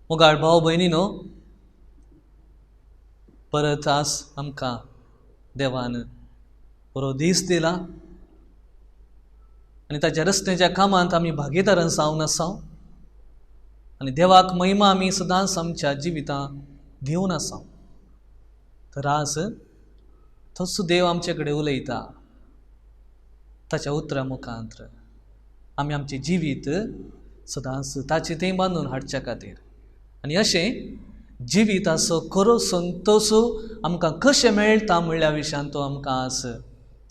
मोगाळ भाव भयणीनो, परत आज आमकां देवान बरो दीस दिला आनी ताच्या रस्त्याच्या कामांत आमी भागीदार जावन आसा आनी देवाक महिमा आमी सदांच आमच्या जिवितांत दिवन आसा. तर आज तोच देव आमचे कडेन उलयता. ताच्या उतरा मुखांत आमी आमचें जिवीत सदांच ताचे थंय बांदून हाडच्या खातीर आनी अशें जिविताचो खरो संतोश आमकां कशें मेळटा म्हणल्या विशयान तो आमकां आज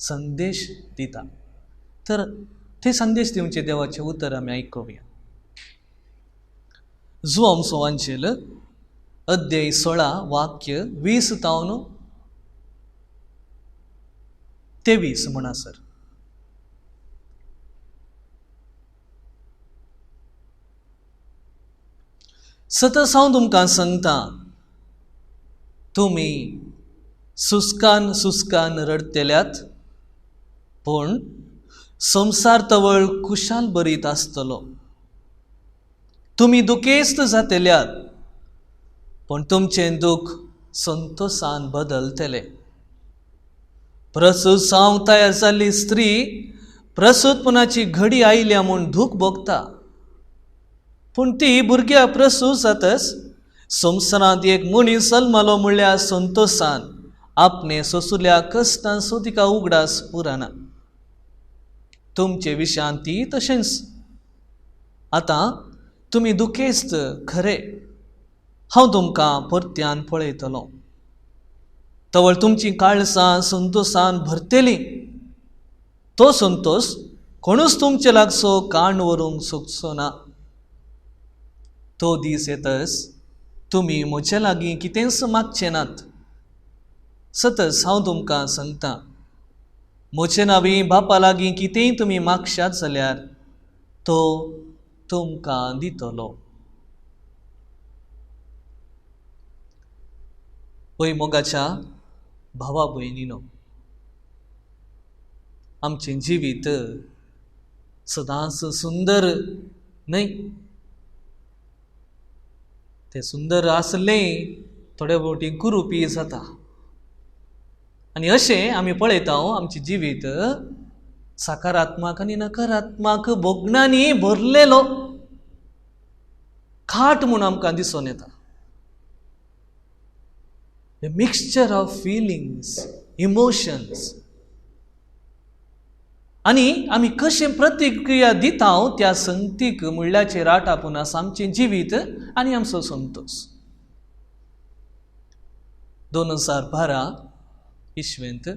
संदेश दिता. तर ते संदेश दिवचे देवाचें उतर आमी आयकुया. जुआंवचो वांचेल अध्याय 16 वाक्य 20 तावन 23 म्हणासर. सतत हांव तुमकां सांगता, तुमी सुस्कान सुस्कान रडतल्यात पूण संवसार तवळ खुशाल बरीत आसतलो. तुमी दुखेस्त जातल्यात पण तुमचें दुख संतोषान बदलतले. प्रसूत जावंक तयार जाल्ली स्त्री प्रसूतपणाची घडी आयल्या म्हूण दूख भोगता, पूण ती भुरग्या प्रसूत जातच संवसारांत एक मनीस जल्मलो म्हणल्यार संतोषान आपणे सोंसुल्या कश्टांचो तिका उगडास पुराना. तुमचे विशयान ती तशेंच. आतां तुमी दुखेस्त खरे, हांव तुमकां परत्यान पळयतलो. तवळ तुमची काळजां संतोषान भरतली. तो संतोष कोणूच तुमचे लागसो काण व्हरूंक सोदचो ना. तो दीस येतच तुमी म्हजे लागीं कितेंच मागचे नात. सतत हांव तुमकां सांगता, म्हजे नांवी बापा लागीं कितेंय तुमी मागशात जाल्यार तो तुमकां दितलो. पळय मोगाच्या भावा भयणीनो, आमचें जिवीत सदांच सुंदर न्हय. तें सुंदर आसलें थोडे फावटी कुरुपी जाता आनी अशें आमी पळयता आमचें जिवीत सकारात्मक आनी नकारात्मक भोगणांनी भरलेलो खाट म्हूण आमकां दिसून येता. A mixture of feelings, emotions. आनी आमी कशें प्रतिक्रिया दिता त्या संगतीक मुळ्याचेर राटापून आसा आमचें जिवीत आनी आमचो संतोष. 2012 इस्वेंत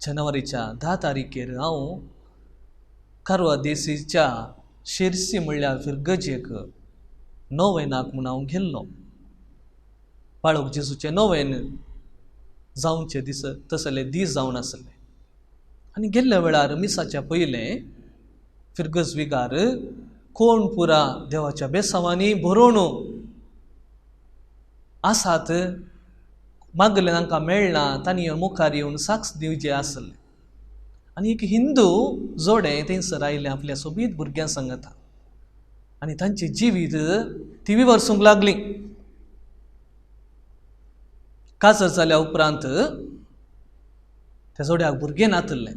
जानेवारीच्या 10 तारखेर हांव कारवा देसीच्या शिरसी म्हणल्यार फिरगजेक नोवेनाक म्हूण हांव गेल्लो. बाळूक जेजूचें नोवेन जावचे दीस तसले दीस जावन आसले आनी गेल्ल्या वेळार मिसाच्या पयलें फिरगज विगार कोण पुरा देवाच्या बेसांवांनी भरोवन आसात, मागले तांकां मेळना, तांणी मुखार येवन साक्ष दिवचें आसलें. आनी एक हिंदू जोडें थंयसर आयलें आपल्या सोबीत भुरग्यां सांगता आनी तांचें जिवीत ती विवरसूंक लागलीं. काजर जाल्या उपरांत त्या जोड्याक भुरगें नातलें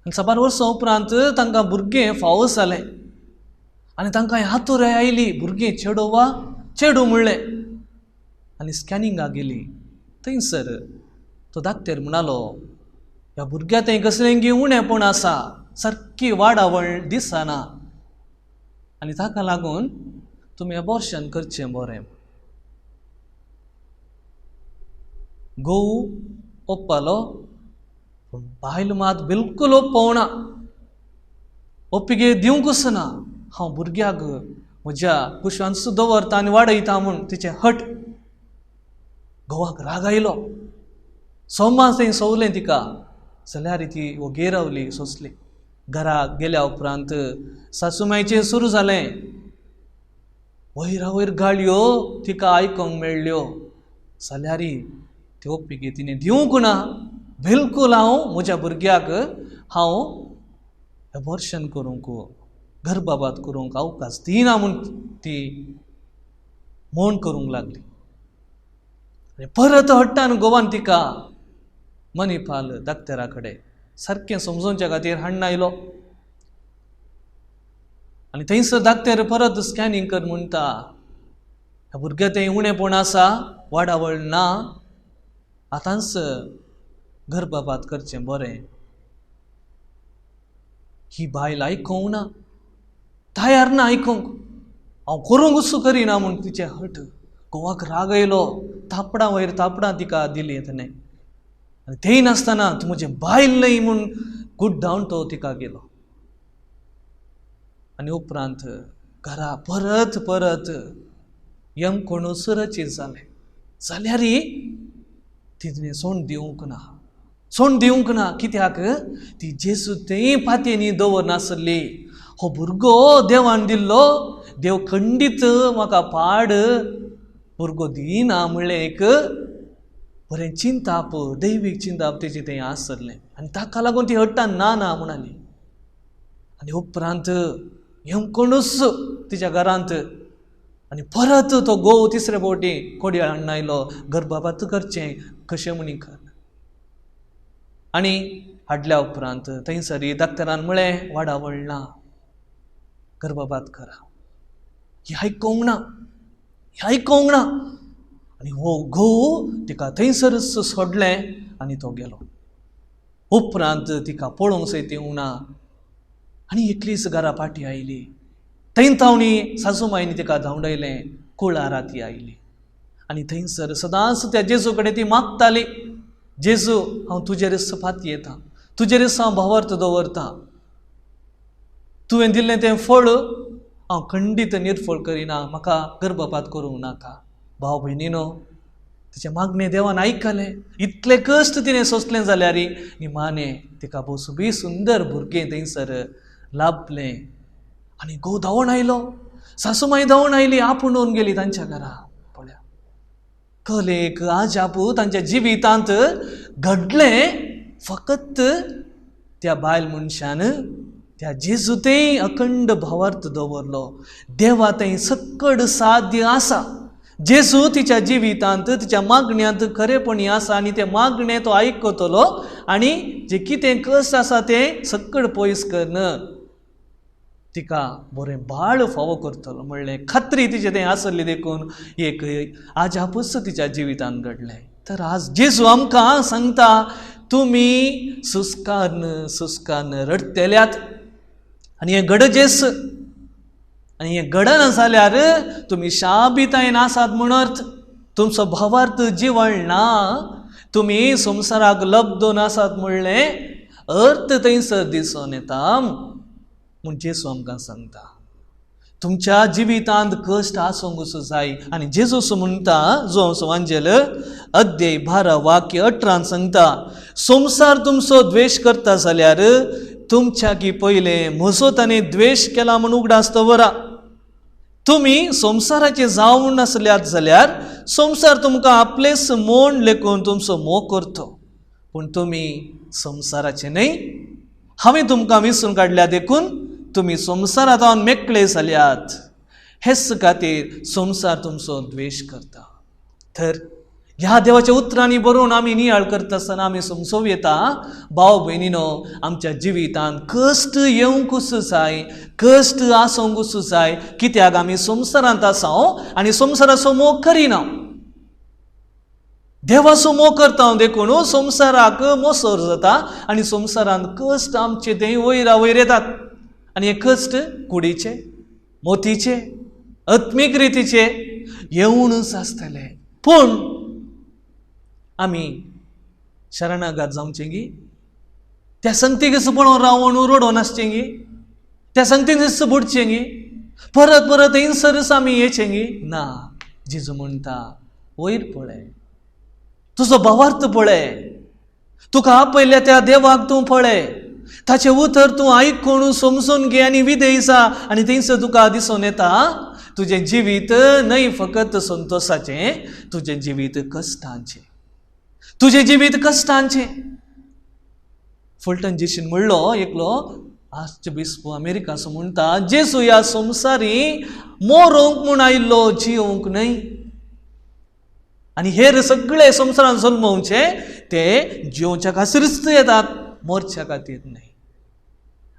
आनी 7 वर्सां उपरांत तांकां भुरगें फावो जालें आनी तांकां हातूर आयली भुरगें चेडो वा चेडू म्हणलें आनी स्कॅनिंगाक गेली. थंयसर तो धाकटेर म्हणलो, ह्या भुरग्या थंय कसलें उणेंपण आसा, सारकी वाडावळ दिसना आनी ताका लागून तुमी अबॉर्शन करचें बरें. घोव ओप्पालो पूण बायल मात बिलकुल ओप्पवना, ओप्पिगे दिवंकूच ना. हांव भुरग्याक म्हज्या कुशांत दवरता आनी वाडयता म्हूण तिचें हट. घोवाक राग आयलो. सोमार थंय सवलें तिका जाल्यार ती घेरावली, सोंसली. घराक गेल्या उपरांत सासूमायेचें सुरू जालें. वयर वयर गाळयो तिका आयकूंक मेळ्ळ्यो जाल्यार ते ओप्पिगे तिणें दिवंक ना. बिलकूल हांव म्हज्या भुरग्याक हांव एबॉर्शन करूंक गर्भपात करूंक अवकाश दिना म्हूण ती मोण करूंक लागली. आनी परत हट्टान घोवान तिका मणिपाल दाक्तरा कडेन सारकें समजोवच्या खातीर हाडून आयलो. आनी थंयसर दाक्तर परत स्कॅनिंग कर म्हणटा. ह्या भुरग्यां तें उणेपण आसा, वाडावळ ना, आतांच गर्भपात करचें बरें. ही बायल आयकूंक ना, तयार ना आयकूंक. हांव करूंक करिना म्हूण तिचें हट. घोवाक राग येयलो, थापडां वयर थापडां तिका दिलीं ताणें. आनी तेंय नासतना तूं म्हजें बायल न्हय म्हूण गुड्डावन तो तिका गेलो. आनी उपरांत घरा परत परत यमकोणूस रचीत जालें. जाल्यार तिणें सोंड दिवंक ना. सोंड दिवंक ना कित्याक ती जेजू तें पातयेनी दवरनासली. हो भुरगो देवान दिल्लो, देव खंडीत म्हाका पाड भुरगो दिना म्हणलें एक बरें चिंताप, दैवीक चिंताप तेजें तें आसलें. आनी ताका लागून ती हट्टान ना ना म्हणली. आनी उपरांत यमकोणूस तिच्या घरांत. आनी परत तो घोव तिसरे फावटी कोडयाळ हाडून आयलो, गर्भपात करचें कशें म्हणीक. आनी हाडल्या उपरांत थंयसर दाक्तरान म्हळें वाडावळ ना, गर्भपात करा. ही आयकूंक ना, ही आयकूंक ना. आनी हो घोव तिका थंयसरच सोडलें आनी तो गेलो. उपरांत तिका पळोवंक सयत येवंक ना. आनी एकलीच घरा पाटी आयली. थंय तावणी सासूमायनी तिका धांवडयलें, कुळारा ती आयली. आनी थंयसर सदांच त्या जेजू कडेन ती मागताली, जेजू हांव तुजेर पाती येता, तुजेर हांव भावार्थ दवरता. तुवें दिल्लें तें फळ हांव खंडीत निर्फळ करिना, म्हाका गर्भपात करूंक नाका. भाव भयणीनो, तिचें मागणें देवान आयकलें. इतलें कश्ट तिणें सोंसलें जाल्यार निमाणें तिका बी सुंदर भुरगें थंयसर लाभलें. आनी घोव धांवून आयलो, सासूमाय धांवून आयली, आपुणून गेली तांच्या घरा. पळया, कलेक आजापू तांच्या जिवितांत घडलें फकत त्या बायल मनशान त्या जेजू तें अखंड भावार्थ दवरलो. देवा तें सक्कड साध्य आसा. जेजू तिच्या जिवितांत, तिच्या मागण्यांत खरेपणी आसा आनी तें मागणें तो आयकतलो आनी जें कितें कश्ट आसा तें सक्कड पयस करन तिका बरें बाळ फावो करतलो म्हणलें. खात्री तिचें तें आसली देखून एक आजापूच तिच्या जिवितांत घडलें. तर आज जेजू आमकां सांगता, तुमी सुस्कान रडतेल्यात आनी हें गरजेस. आनी हें घडना जाल्यार तुमी शाबितायेन आसात म्हूण अर्थ. तुमचो भावार्थ जिवळ ना, तुमी संवसाराक लब्धून आसात म्हणलें अर्थ थंयसर दिसून येता म्हूण जेजू आमकां सांगता. तुमच्या जिवितांत कश्ट आसूंकूच जाय. आनी जेजू म्हणटा, जो सुवांजेल अध्याय 12 वाक्य 18 सांगता, संवसार तुमचो द्वेश करता जाल्यार तुमच्या की पयलें म्हजो ताणें द्वेश केला म्हूण उगडास दवरा. तुमी संवसाराचे जावन आसल्यात जाल्यार संवसार तुमकां आपलेच मोण लेखून तुमचो मोग करतो. पूण तुमी संवसाराचे न्हय, हांवें तुमकां विसरून काडल्या देखून तुमी संवसारांत मेकळे जाल्यात. हेच खातीर संवसार तुमचो द्वेश करता. तर ह्या देवाच्या उतरांनी बरोवन आमी नियाळ करता आसतना आमी समजूं येता, भाव भयणीनो, आमच्या जिवितांत कश्ट येवंकूच जाय, कश्ट आसूंकूच जाय. कित्याक आमी संवसारांत आसाव आनी संवसाराचो मोग करिना. देवाचो मोग करता देखून संवसाराक मोसोर जाता आनी संवसारांत कश्ट आमचे थंय वयरा वयर येतात. आनी हे कश्ट कुडीचे, मोतीचे, आत्मीक रितीचे येवनूच आसतले. पूण आमी शरणागत जावचें गी, त्या संगतीकच पळोवन रावून रडोन आसचें गी, त्या संगतीकच बुडचें गी, परत परत थंयसरच आमी येचें गी ना. जेजू म्हणटा, वयर पळय, तुजो भावार्थ पळय, तुका आपयल्या त्या देवाक तूं पळय, ताचें उतर तूं आयकून समजून घे आनी विधेय जा. आनी थंयसर तुका दिसून येता तुजें जिवीत न्हय फकत संतोशाचें, तुजें जिवीत कश्टांचें, तुजें जिवीत कश्टांचें. फुलटन जेशीन म्हणलो एकलो, आर्चबिस्प अमेरिकाचो म्हणटा, जेजू ह्या संवसारी मोरोंक म्हूण आयिल्लो, जियोंक न्हय. आनी हेर सगळे संवसारांत जल्मोवचे ते जियोवच्या खातीरच येतात, मरच्या खातीर न्हय.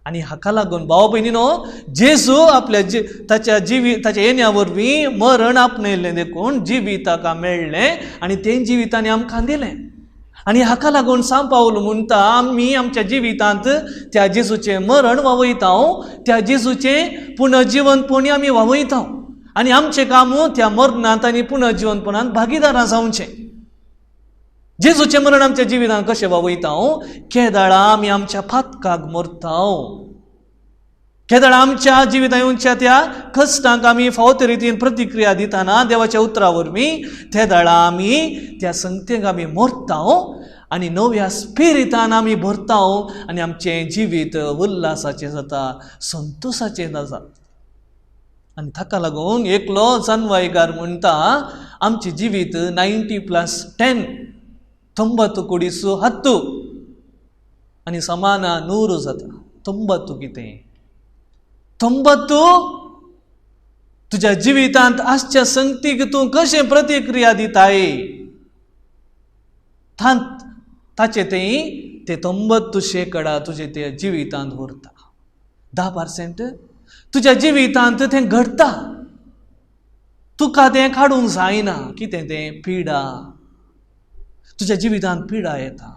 आनी हाका लागून भाव भयणीनो, जेजू आपल्या ताच्या येण्या वरवीं मरण आपणयल्लें देखून जिवीत ताका मेळ्ळें आनी तें जिवीत ताणें आमकां दिलें. आनी हाका लागून सांत पावल म्हणटा, आमी आमच्या जिवितांत त्या जेजूचें मरण वावयता, त्या जेजूचें पुनर्जीवनपणी आमी वावयता. आनी आमचें काम त्या मरणांत आनी पुनर्जीवनपणांत भागीदारां जावचें. जेजूचें मरण आमच्या जिवितांत कशें वावयता, केदाळा आमी आमच्या फातकाक मरता, केदाळा आमच्या जिवितांत येवच्या त्या कश्टांक आमी फावो ते रितीन प्रतिक्रिया दितना देवाच्या उतरा वरवीं त्या दाळा आमी त्या संगतेक आमी मरता आनी नव्या स्पिरितान आमी भरता आनी आमचें जिवीत उल्हासाचें जाता, संतोशाचें जाता. आनी ताका लागून एकलो जानवायकार म्हणटा, आमचें जिवीत 90+10 90 आनी समाना 100 जाता. 90 कितें? 90 तुज्या जिवितांत आसच्या संगतीक तूं कशें प्रतिक्रिया दिताय, ताचे ते 90% तुजे ते जिवितांत उरता. 10% तुज्या जिवितांत तें घडटा. तुका तें काडूंक जायना. कितें तें? पिडा. तुज्या जिवितांत पिडा येता,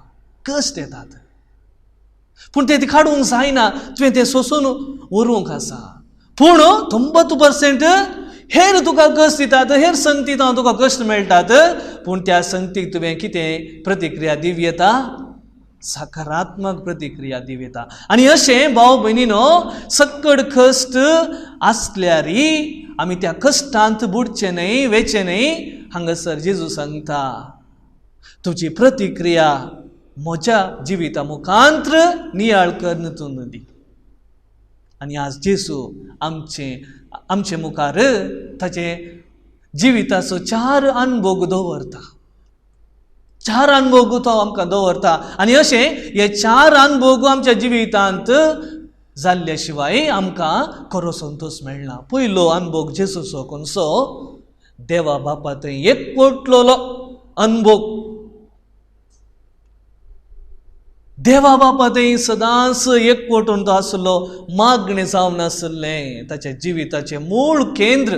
कश्ट येतात, पूण तें काडूंक जायना. तुवें तें सोसून व्हरूंक आसा. पूण 90% हेर तुका कश्ट दितात, हेर संगतींत तुका कश्ट मेळटात, पूण त्या संगतीक तुवें कितें प्रतिक्रिया दिव येता? सकारात्मक प्रतिक्रिया दिव येता. आनी अशें भाव भयणीनो, सक्कड कश्ट आसल्यारय आमी त्या कश्टांत बुडचे न्हय, वेचे न्हय. हांगासर जेजू सांगता, तुजी प्रतिक्रिया म्हज्या जिविता मुखांत्र नियाळ करून तूं दी. आनी आज जेजू आमचे मुखार ताचे जिविताचो 4 अनुभव दवरता. 4 अनुभव तो आमकां दवरता. आनी अशें हे 4 अनुभव आमच्या जिवितांत जाल्ल्या शिवाय आमकां खरो संतोष मेळना. पयलो अनुभव जेजूचो कोणसो? देवा बापा थंय एकवटलेलो अनुभव. देवा बापा थंय सदांच एकवटून तो आसलो, मागणें जावन आसलें, ताच्या जिविताचें मूळ केंद्र.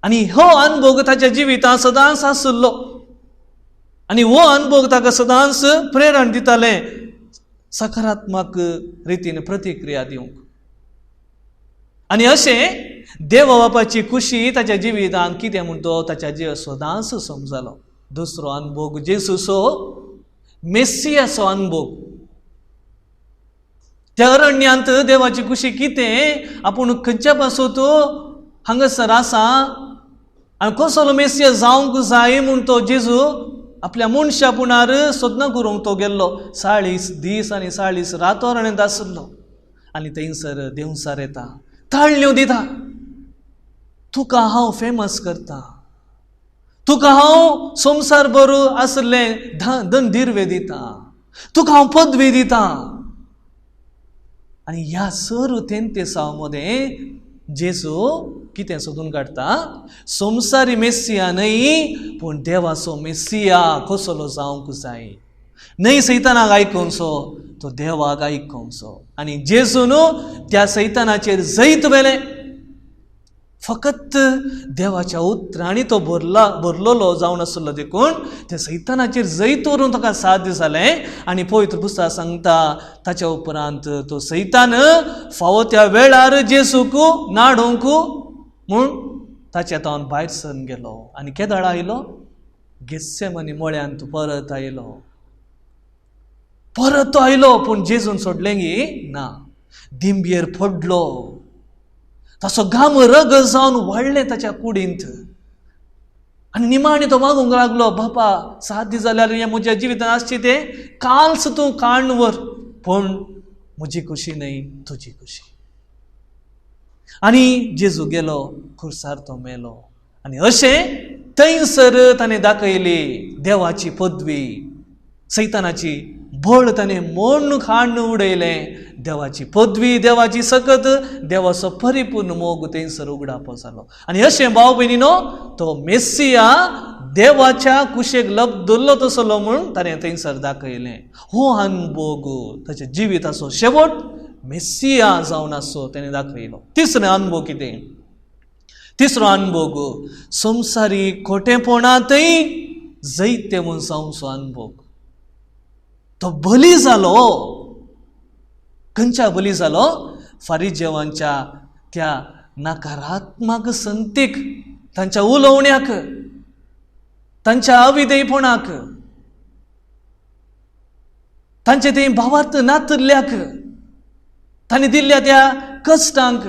आनी हो अनुभव ताच्या जिवितांत सदांच आसलो. आनी हो अनुभव ताका सदांच प्रेरण दितालें सकारात्मक रितीन प्रतिक्रिया दिवंक. आनी अशें देवा बापाची खुशी ताच्या जिवितांत कितें म्हूण तो ताच्या जिवा सदांच समजलो. दुसरो अनुभव जेजूचो मेस्सियाचो अनुभव. त्या अरण्यांत देवाची खुशी कितें? आपूण खंयच्या पासून हांगासर आसा आनी कसलो मेस्सिया जावंक जाय म्हूण तो जेजू आपल्या मनशापुणार सोदना करूंक तो गेल्लो. 40 दीस आनी 40 रातो अरण्यांत आसलो. आनी थंयसर देंवसार येता, ताळयो दिता, तुका हांव फेमस करता, तुका हांव संवसार भर आसलें धन दिर्वे दिता, तुका हांव पदवी दिता. आनी ह्या सर्व तेंतेसाव मदें जेजू कितें सोदून काडटा? संवसारी मेस्सिया न्हय, पूण देवाचो मेस्सिया कसलो जावंक जाय. न्हय सैतानाक आयकोवचो, तो देवाक आयकोवचो. आनी जेजून त्या सैतानाचेर जैत वेलें. फकत देवाच्या उतरांनी तो भरलेलो जावन आसलो देखून त्या सैतानाचेर जैत व्हरून ताका साध्य जालें. आनी पवित्र पुस्तकांत सांगता, ताच्या उपरांत तो सैतान फावो त्या वेळार जेजूक नाडूंक म्हूण ताच्या तावन भायर सरून गेलो. आनी केदाळ आयलो? गेत्सेमनी मळ्यांत परत आयलो. परत तो आयलो, पूण जेजून सोडलें गी ना. दिंबयेर पडलो. ताचो घाम रग जावन वाडलें ताच्या कुडींत. आनी निमाणें तो मागूंक लागलो, बापा साध्य जाल्यार हें म्हज्या जिवितांत आसचें तें कालच तूं काडून व्हर, पूण म्हजी खुशी न्हय, तुजी खुशी. आनी जेजू गेलो, खुर्सार तो मेलो. आनी अशें थंयसर ताणें दाखयली देवाची पदवी, सैतानाची बळ ताणें मोडून खाण उडयलें. देवाची पदवी, देवाची सकत, देवाचो परिपूर्ण मोग थंयसर उगडापो जालो. आनी अशें भाव भयणीनो, तो मेस्सिया देवाच्या कुशेक लब्धुल्लो तसलो म्हूण ताणें थंयसर दाखयलें. हो अनुभव ताच्या जिविताचो शेवट मेस्सिया जावन आसो ताणें दाखयलो. तिसरो अनुभव कितें? तिसरो अनुभव संवसारीक खोटेपणांतय जैते म्हूण जावचो अनुभव. तो बली जालो. खंयच्या बली जालो? फारिजेवांच्या त्या नकारात्मक संतीक, तांच्या उलोवण्याक, तांच्या अविधेयपणाक, तांचे ते भावार्थ नातल्ल्याक, तांणी दिल्ल्या त्या कश्टांक,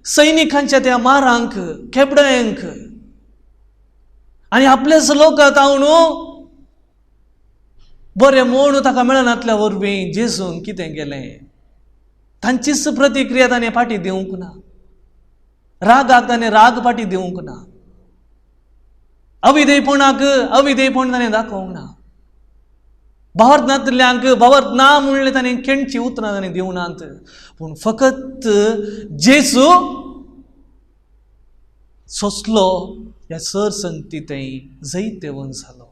सैनिकांच्या त्या मारांक, केबड्यांक, आनी आपलेच लोकांक हांव बरें म्हूण ताका मेळनातल्या वरवीं जेजून कितें केलें? तांचीच प्रतिक्रिया ताणें फाटीं दिवंक ना. रागाक ताणें राग फाटीं दिवंक ना. अविधेयपणाक अविधेयपण ताणें दाखोवंक ना. भावार्थ नातल्यांक भावार्थ ना म्हणलें ताणें केणची उतरां ताणें दिवनात. पूण फकत जेजू सोंसलो ह्या सरसंगतींतय जैतेवन जालो.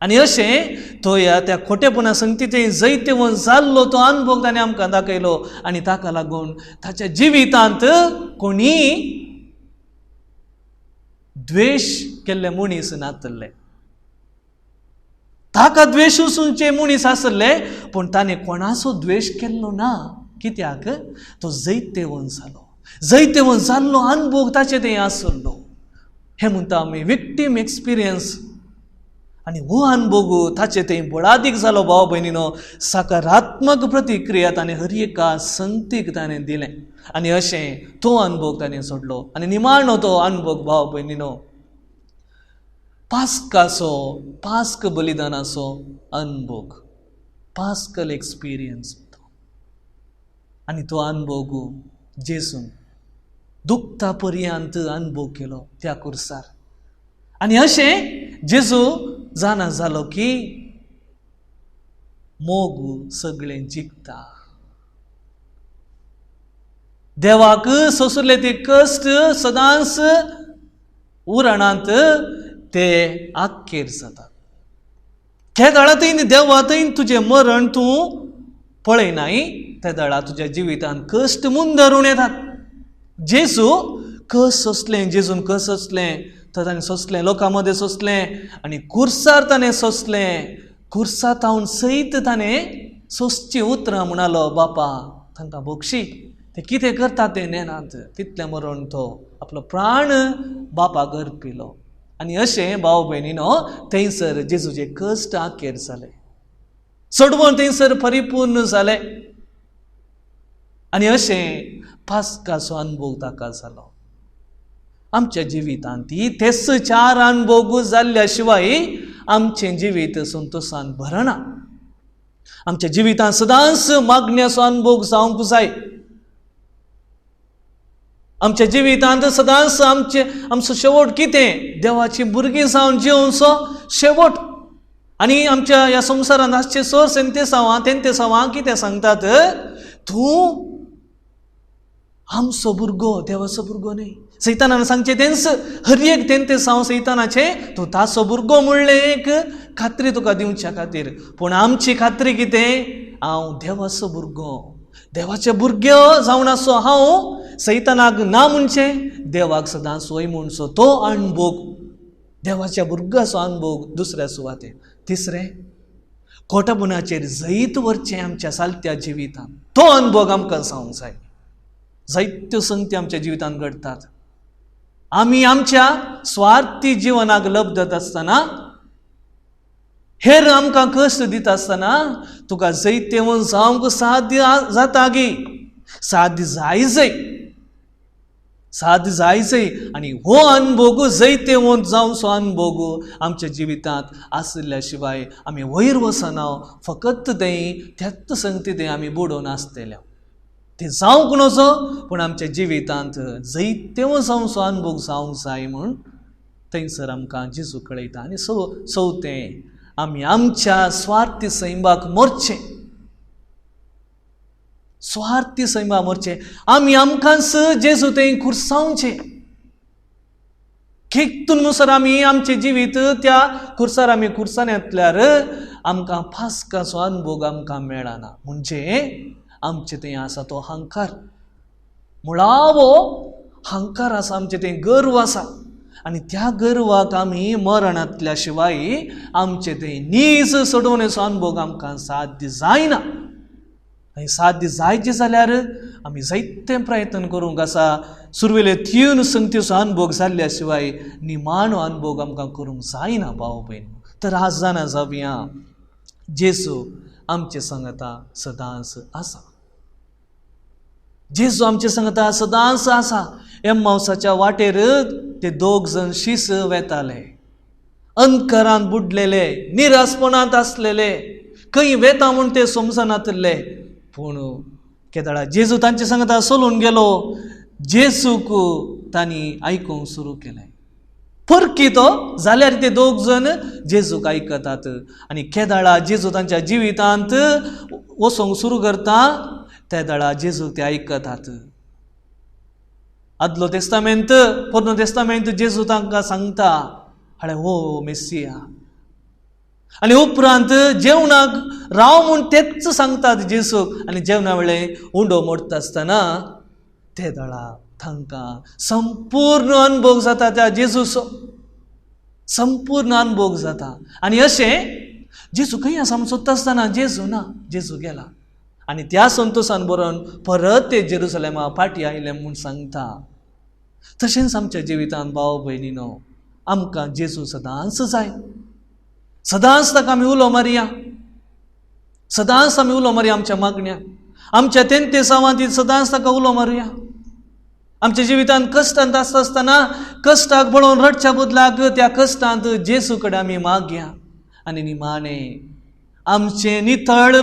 आनी अशें तो ह्या त्या खोटेपणा संगतींतय जैतेवन जाल्लो तो अनुभव ताणें आमकां दाखयलो. आनी ताका लागून ताच्या जिवितांत कोणी द्वेश केल्ले मनीस नातल्ले. ताका द्वेश वचूंचे मनीस आसले, पूण ताणें कोणाचो द्वेश केल्लो ना. कित्याक? तो जैतेवन जालो. जैतेवन जाल्लो अनुभव ताचे थंय आसलो. हे म्हणटा आमी विक्टीम एक्सपिरियन्स. आनी हो अनुभव ताचे थंय बळादीक जालो. भाव भयणीनो, सकारात्मक प्रतिक्रिया ताणें हर एका संतीक ताणें दिलें. आनी अशें तो अनुभव ताणें सोडलो. आनी निमाणो तो अनुभव भाव भयणीनो, पास्काचो, पास्क बलिदानाचो अनुभव, पास्कल एक्सपिरियन्स. आनी तो अनुभव जेजून दुखता पर्यंत अनुभव केलो त्या कुर्सार. आनी अशें जेजू जाणा जालो की मोग सगळें जिखता. देवाक सोंसले ते कश्ट सदांच उरणांत ते आख्खेर जातात. त्या दळांतय देवातय तुजें मरण तूं पळयनाय, त्या दळा तुज्या जिवितांत कश्ट म्हूण धरून येतात. जेजू कस सोंसलें, जेजून कस सोंसलें, तर ताणें सोंसलें, लोकां मदें सोंसलें. आनी कुर्सार ताणें सोंसलें. कुर्सार तावन सयत ताणें सोंसची उतरां म्हणलो, बापा तांकां बक्षी. ते कितें करता तें नेनात. तितलें मरण तो आपलो प्राण बापाक अर्पिलो. आनी अशें भाव भयणीनो, थंयसर जेजूचे कश्ट आखेर जाले. सोडवण थंयसर परिपूर्ण जालें. आनी अशें पास्काचो अनुभव ताका जालो. आमच्या जिवितांत तेच चार अनुभव जाल्ल्या शिवाय आमचें जिवीत संतोशान भरना. आमच्या जिवितांत सदांच मागण्याचो अनुभव जावंक जाय. आमच्या जिवितांत सदांच आमचो शेवट कितें? देवाची भुरगीं जावन जिवोवचो शेवट. आनी आमच्या ह्या संवसारांत आसचे सर तेंते सांवां कितें सांगतात? तूं आमचो भुरगो, देवाचो भुरगो न्ही. सैतानान सांगचे तेंच हर एक तेंते सांव सैतानाचे, तूं ताचो भुरगो म्हणलें एक खात्री तुका दिवच्या खातीर. पूण आमची खात्री कितें? हांव देवाचो भुरगो, देवाचे भुरगे जावन आसो हांव सैतानाक ना म्हणचे, देवाक सदांच वय म्हणचो. तो अणभोग, देवाच्या भुरग्याचो अणभोग दुसऱ्या सुवातेर. तिसरें, खोटेपणाचेर जैत वरचें आमच्या सालत्या जिवितांत. तो अणभोग आमकां जावंक जाय. जायत्यो संगती आमच्या जिवितांत घडटात. आमी आमच्या स्वार्थी जिवनाक लब्धत आसतना, हेर आमकां कश्ट दिता आसतना तुका जैतेवन जावंक साध्य जाता गी. साध्य जायचंय. आनी हो अणभव जैतेवन जावचो अणभव आमच्या जिवितांत आसल्या शिवाय आमी वयर वसना. फकत त्याच संगती आमी बुडोवन आसतल्या. ते जावंक नजो, पूण आमच्या जिवितांत जैतेवन जावचो अणभव जावंक जाय म्हूण थंयसर आमकां जेजू कळयता. आनी चवथें, आमी आमच्या स्वार्थी सैमाक मरचें. स्वार्थी सैमा मोरचे आमी आमकांच जेजू थंय खुरसावचे खेतून आमी आमचे जिवीत त्या खुर्सार आमी खुर्सान येतल्यार आमकां फास्काचो अनुभव आमकां मेळना. म्हणजे आमचे थंय आसा तो अहंकार, मुळावो अहंकार आसा, आमचे थंय गर्व आसा. आनी त्या गर्वाक आमी मरणांतल्या शिवाय आमचे थंय नीज सोडून असो अनुभव आमकां साध्य जायना. आनी साध्य जायचे जाल्यार आमी जायते प्रयत्न करूंक आसा. सुरवेले 3 संगतीचो अनुभव जाल्ल्या शिवाय निमाणो अनुभव आमकां करूंक जायना भाव भयण. तर आज जाणा जावया जेजू आमचे संगता सदांच आसा. जेजू आमचे संगता सदांच आसा. एम्माउसाच्या वाटेर ते 2 जण शीस वेताले, अंतकारांत बुडलेले, निरासपणांत आसलेले, खंय वेता म्हूण ते समजनातले. पूण केदाळा जेजू तांचे सांगता चलून गेलो. जेजूक तांणी आयकूंक सुरू केलें. परकीतो जाल्यार ते 2 जण जेजूक आयकतात. आनी केदाळा जेजू तांच्या जिवितांत वचोंक सुरू करता. त्या दाळा जेजू ते आयकतात. आदलो तेस्तामेंत पोरनो तेस्तामेंत जेजू तांकां सांगता हाळे हो मेस्सिया. आनी उपरांत जेवणाक राव म्हूण तेच सांगतात जेजूक. आनी जेवणा वेळेर उंडो मोडटा आसतना ते दाळा तांकां संपूर्ण अनुभव जाता त्या जेजूचो, संपूर्ण अनुभव जाता. आनी अशें जेजू खंय आसा म्हूण सोदता आसतना जेजू ना, जेजू गेला. आनी त्या संतोशान बरोवन परत ते जेरुसलेमा फाटीं आयले म्हूण सांगता. तशेंच आमच्या जिवितांत भाव भयणीनो आमकां जेजू सदांच जाय. सदांच ताका आमी उलो मारया, सदांच आमी उलो मारया आमच्या मागण्यांक, आमच्या तेंते सावांतीत सदांच ताका उलो मारुया. आमच्या जिवितांत कश्टांत आसता आसतना कश्टाक बळोवन रडच्या बदलाक त्या कश्टांत जेजू कडेन आमी मागया. आनी निमाणे आमचें नितळ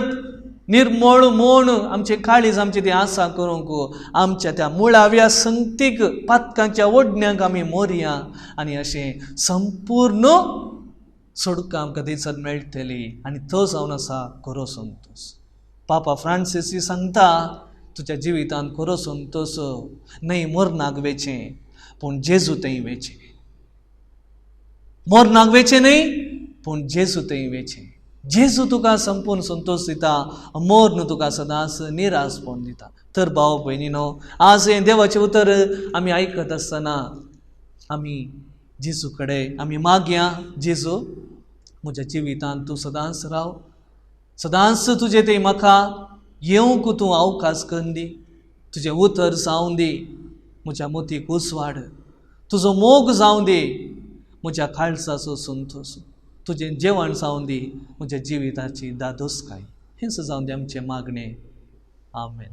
निर्मळ मोण आमचे काळीज आमचे ते आसा करूंक आमच्या त्या मुळाव्या संगतीक पातकांच्या ओडण्यांक आमी मोरया. आनी अशें संपूर्ण सोडूंक आमकां थंयसर मेळटली. आनी तो जावन आसा खरो संतोश. पापा फ्रांसीस सांगता तुज्या जिवितांत खरो संतोश न्हय मरणाक वेचें पूण जेजू थंय वेचें. मरणाक वेचें न्हय पूण जेजू थंय वेचें. जेजू तुका संपूर्ण संतोष दिता, मोर्न तुका सदांच निरासपण दिता. तर भाव भयणीनो आज हें देवाचें उतर आमी आयकत आसतना आमी जेजू कडेन आमी मागया जेजू म्हज्या जिवितांत तूं सदांच राव, सदांच तुजें तें म्हाका येवंक तूं अवकाश करून दी. तुजें उतर जावं दी म्हज्या मतीक उसवाड, तुजो मोग जावं दी म्हज्या काळजाचो संतोश, तुजें जेवण जावं दी म्हज्या जिविताची दादोसकाय. हेंच जावं दी आमचें मागणें. आमेन.